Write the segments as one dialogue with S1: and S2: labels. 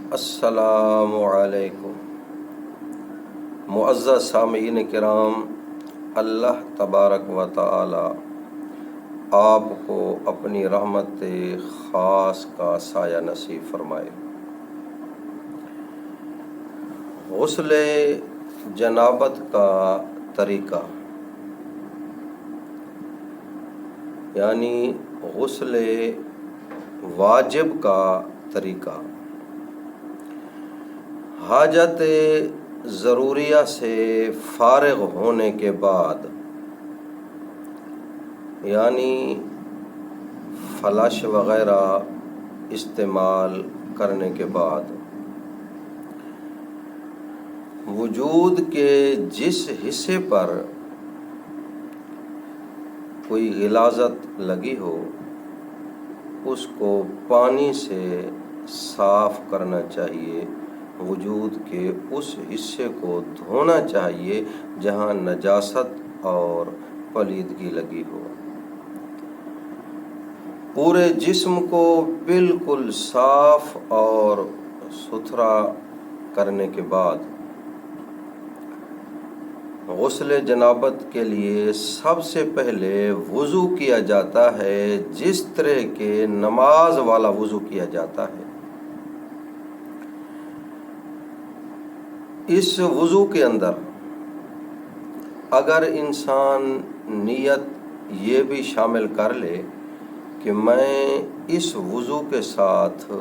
S1: السلام علیکم معزز سامعین کرام، اللہ تبارک و تعالی آپ کو اپنی رحمت خاص کا سایہ نصیب فرمائے۔ غسل جنابت کا طریقہ یعنی غسل واجب کا طریقہ، حاجت ضروریہ سے فارغ ہونے کے بعد یعنی فلش وغیرہ استعمال کرنے کے بعد وجود کے جس حصے پر کوئی غلاظت لگی ہو اس کو پانی سے صاف کرنا چاہیے، وجود کے اس حصے کو دھونا چاہیے جہاں نجاست اور پلیدگی لگی ہو۔ پورے جسم کو بالکل صاف اور ستھرا کرنے کے بعد غسل جنابت کے لیے سب سے پہلے وضو کیا جاتا ہے، جس طرح کے نماز والا وضو کیا جاتا ہے۔ اس وضو کے اندر اگر انسان نیت یہ بھی شامل کر لے کہ میں اس وضو کے ساتھ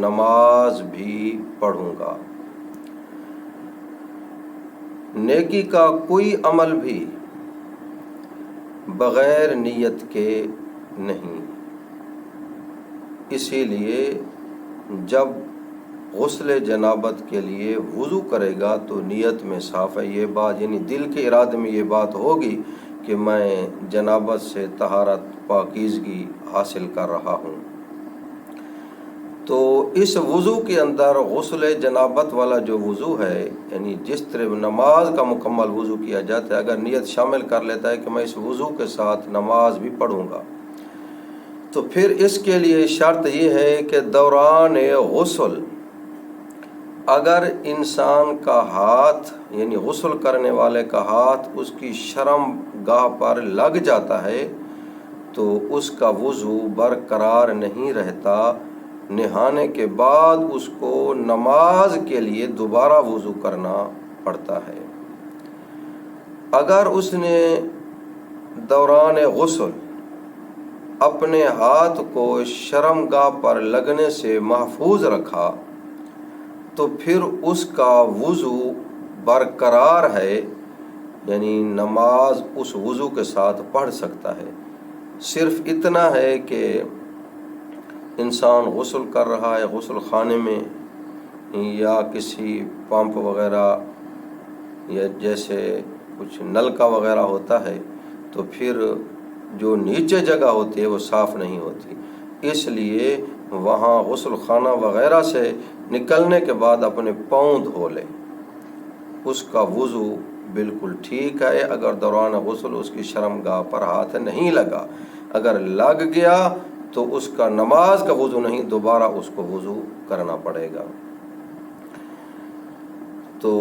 S1: نماز بھی پڑھوں گا، نیکی کا کوئی عمل بھی بغیر نیت کے نہیں، اسی لیے جب غسل جنابت کے لیے وضو کرے گا تو نیت میں صاف ہے یہ بات، یعنی دل کے ارادے میں یہ بات ہوگی کہ میں جنابت سے طہارت پاکیزگی حاصل کر رہا ہوں۔ تو اس وضو کے اندر غسل جنابت والا جو وضو ہے، یعنی جس طرح نماز کا مکمل وضو کیا جاتا ہے، اگر نیت شامل کر لیتا ہے کہ میں اس وضو کے ساتھ نماز بھی پڑھوں گا، تو پھر اس کے لیے شرط یہ ہے کہ دوران غسل اگر انسان کا ہاتھ یعنی غسل کرنے والے کا ہاتھ اس کی شرم گاہ پر لگ جاتا ہے تو اس کا وضو برقرار نہیں رہتا، نہانے کے بعد اس کو نماز کے لیے دوبارہ وضو کرنا پڑتا ہے۔ اگر اس نے دوران غسل اپنے ہاتھ کو شرم گاہ پر لگنے سے محفوظ رکھا تو پھر اس کا وضو برقرار ہے، یعنی نماز اس وضو کے ساتھ پڑھ سکتا ہے۔ صرف اتنا ہے کہ انسان غسل کر رہا ہے غسل خانے میں یا کسی پمپ وغیرہ یا جیسے کچھ نلکا وغیرہ ہوتا ہے تو پھر جو نیچے جگہ ہوتی ہے وہ صاف نہیں ہوتی، اس لیے وہاں غسل خانہ وغیرہ سے نکلنے کے بعد اپنے پاؤں دھو لے، اس کا وضو بالکل ٹھیک ہے۔ اگر دوران غسل اس کی شرم گاہ پر ہاتھ نہیں لگا، اگر لگ گیا تو اس کا نماز کا وضو نہیں، دوبارہ اس کو وضو کرنا پڑے گا۔ تو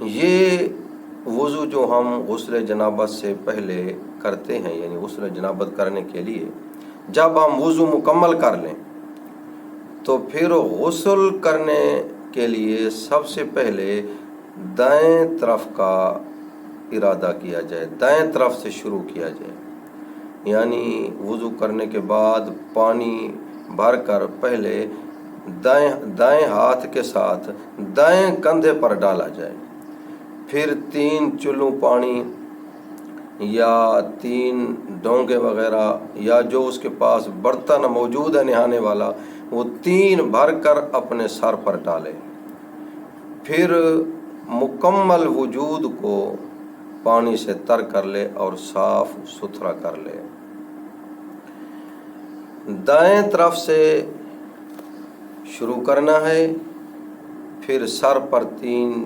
S1: یہ وضو جو ہم غسل جنابت سے پہلے کرتے ہیں، یعنی غسل جنابت کرنے کے لیے جب ہم وضو مکمل کر لیں تو پھر غسل کرنے کے لیے سب سے پہلے دائیں طرف کا ارادہ کیا جائے، دائیں طرف سے شروع کیا جائے، یعنی وضو کرنے کے بعد پانی بھر کر پہلے دائیں ہاتھ کے ساتھ دائیں کندھے پر ڈالا جائے، پھر 3 چلو پانی یا 3 ڈونگے وغیرہ یا جو اس کے پاس برتن موجود ہے نہانے والا وہ 3 بھر کر اپنے سر پر ڈالے، پھر مکمل وجود کو پانی سے تر کر لے اور صاف ستھرا کر لے۔ دائیں طرف سے شروع کرنا ہے، پھر سر پر 3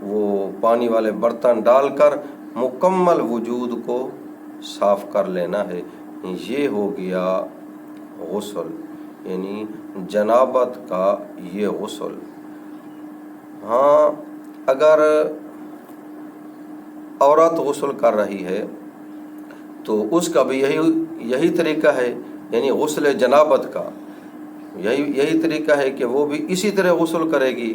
S1: وہ پانی والے برتن ڈال کر مکمل وجود کو صاف کر لینا ہے۔ یہ ہو گیا غسل، یعنی جنابت کا یہ غسل۔ ہاں، اگر عورت غسل کر رہی ہے تو اس کا بھی یہی طریقہ ہے، یعنی غسل جنابت کا یہی طریقہ ہے کہ وہ بھی اسی طرح غسل کرے گی۔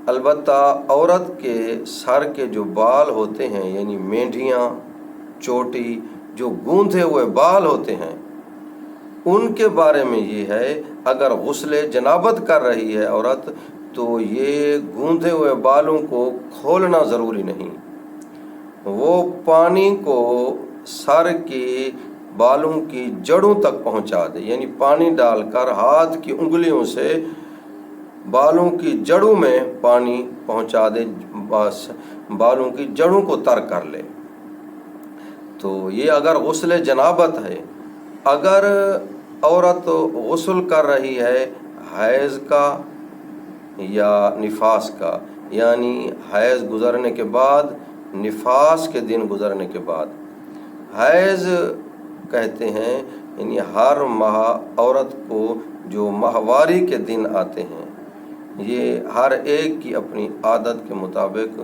S1: البتہ عورت کے سر کے جو بال ہوتے ہیں، یعنی مینڈیاں، چوٹی، جو گوندھے ہوئے بال ہوتے ہیں، ان کے بارے میں یہ ہے، اگر غسل جنابت کر رہی ہے عورت تو یہ گوندھے ہوئے بالوں کو کھولنا ضروری نہیں، وہ پانی کو سر کی بالوں کی جڑوں تک پہنچا دے، یعنی پانی ڈال کر ہاتھ کی انگلیوں سے بالوں کی جڑوں میں پانی پہنچا دے، بس بالوں کی جڑوں کو تر کر لے۔ تو یہ اگر غسل جنابت ہے۔ اگر عورت غسل کر رہی ہے حیض کا یا نفاس کا، یعنی حیض گزرنے کے بعد، نفاس کے دن گزرنے کے بعد، حیض کہتے ہیں یعنی ہر ماہ عورت کو جو ماہواری کے دن آتے ہیں، یہ ہر ایک کی اپنی عادت کے مطابق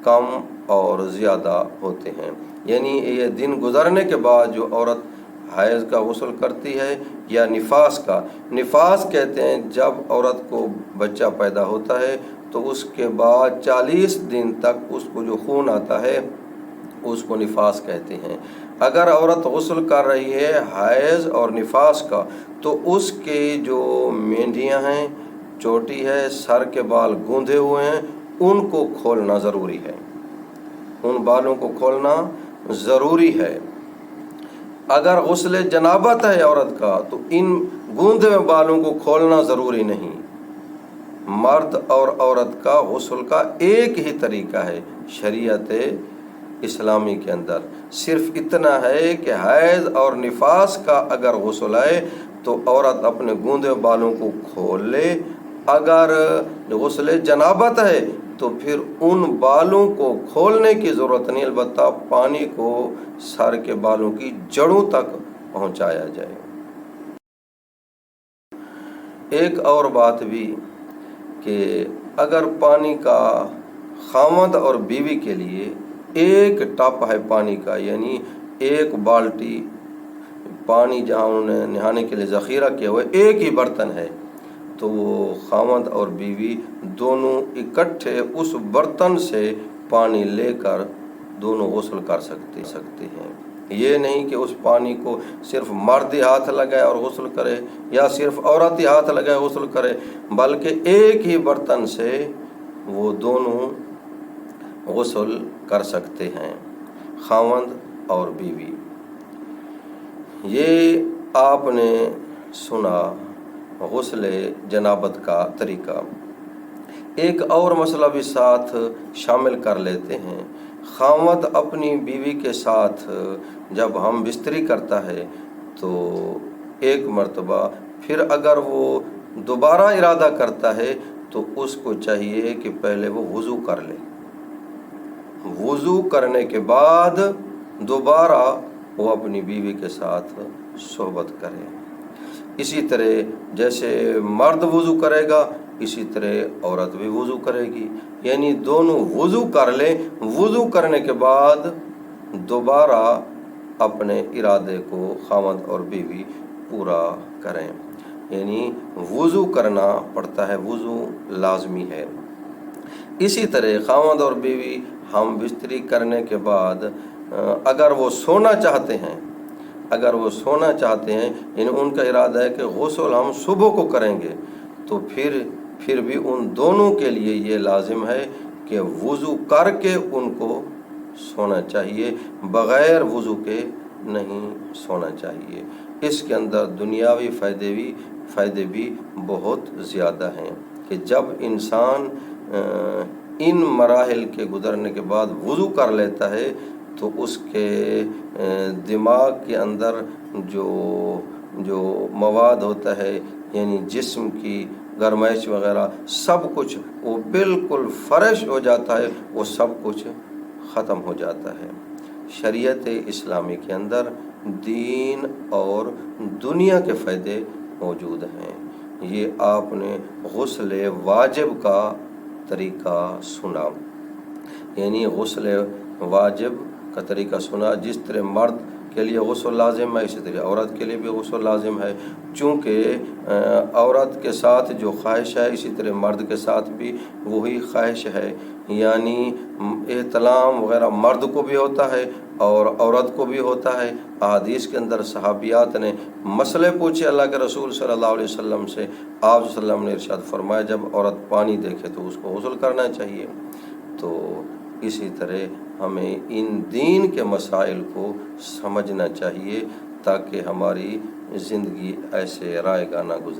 S1: کم اور زیادہ ہوتے ہیں، یعنی یہ دن گزرنے کے بعد جو عورت حیض کا غسل کرتی ہے یا نفاس کا، نفاس کہتے ہیں جب عورت کو بچہ پیدا ہوتا ہے تو اس کے بعد 40 دن تک اس کو جو خون آتا ہے اس کو نفاس کہتے ہیں۔ اگر عورت غسل کر رہی ہے حیض اور نفاس کا تو اس کے جو مینڈیاں ہیں، چوٹی ہے، سر کے بال گوندھے ہوئے ہیں، ان کو کھولنا ضروری ہے، ان بالوں کو کھولنا ضروری ہے۔ اگر غسل جنابت ہے عورت کا تو ان گوندھے ہوئے بالوں کو کھولنا ضروری نہیں۔ مرد اور عورت کا غسل کا ایک ہی طریقہ ہے شریعت اسلامی کے اندر، صرف اتنا ہے کہ حیض اور نفاس کا اگر غسل ہے تو عورت اپنے گوندھے بالوں کو کھول لے، اگر غسل جنابت ہے تو پھر ان بالوں کو کھولنے کی ضرورت نہیں، البتہ پانی کو سر کے بالوں کی جڑوں تک پہنچایا جائے۔ ایک اور بات بھی کہ اگر پانی کا خاوند اور بیوی کے لیے ایک ٹپ ہے پانی کا، یعنی ایک بالٹی پانی جہاں انہوں نے نہانے کے لیے ذخیرہ کیا ہوا ہے، ایک ہی برتن ہے، تو وہ خاوند اور بیوی دونوں اکٹھے اس برتن سے پانی لے کر دونوں غسل کر سکتے ہیں۔ یہ نہیں کہ اس پانی کو صرف مرد ہی ہاتھ لگائے اور غسل کرے یا صرف عورت ہی ہاتھ لگائے غسل کرے، بلکہ ایک ہی برتن سے وہ دونوں غسل کر سکتے ہیں، خاوند اور بیوی۔ یہ آپ نے سنا غسل جنابت کا طریقہ۔ ایک اور مسئلہ بھی ساتھ شامل کر لیتے ہیں۔ خاوند اپنی بیوی کے ساتھ جب ہم بستری کرتا ہے تو ایک مرتبہ پھر اگر وہ دوبارہ ارادہ کرتا ہے تو اس کو چاہیے کہ پہلے وہ وضو کر لے، وضو کرنے کے بعد دوبارہ وہ اپنی بیوی کے ساتھ صحبت کرے۔ اسی طرح جیسے مرد وضو کرے گا اسی طرح عورت بھی وضو کرے گی، یعنی دونوں وضو کر لیں، وضو کرنے کے بعد دوبارہ اپنے ارادے کو خاوند اور بیوی پورا کریں، یعنی وضو کرنا پڑتا ہے، وضو لازمی ہے۔ اسی طرح خاوند اور بیوی ہم بستری کرنے کے بعد اگر وہ سونا چاہتے ہیں یعنی ان کا ارادہ ہے کہ غسل ہم صبح کو کریں گے، تو پھر بھی ان دونوں کے لیے یہ لازم ہے کہ وضو کر کے ان کو سونا چاہیے، بغیر وضو کے نہیں سونا چاہیے۔ اس کے اندر دنیاوی فائدے بھی بہت زیادہ ہیں کہ جب انسان ان مراحل کے گزرنے کے بعد وضو کر لیتا ہے تو اس کے دماغ کے اندر جو مواد ہوتا ہے، یعنی جسم کی گرمائش وغیرہ سب کچھ وہ بالکل فریش ہو جاتا ہے، وہ سب کچھ ختم ہو جاتا ہے۔ شریعت اسلامی کے اندر دین اور دنیا کے فائدے موجود ہیں۔ یہ آپ نے غسل واجب کا طریقہ سنا، یعنی غسل واجب کا طریقہ سنا۔ جس طرح مرد کے لیے غسل لازم ہے، اسی طرح عورت کے لیے بھی غسل لازم ہے۔ چونکہ عورت کے ساتھ جو خواہش ہے، اسی طرح مرد کے ساتھ بھی وہی خواہش ہے، یعنی احتلام وغیرہ مرد کو بھی ہوتا ہے اور عورت کو بھی ہوتا ہے۔ احادیث کے اندر صحابیات نے مسئلے پوچھے اللہ کے رسول صلی اللہ علیہ وسلم سے، آپ صلی اللہ علیہ وسلم نے ارشاد فرمایا جب عورت پانی دیکھے تو اس کو غسل کرنا چاہیے۔ تو اسی طرح ہمیں ان دین کے مسائل کو سمجھنا چاہیے تاکہ ہماری زندگی ایسے رائے گاہ نہ گزرے۔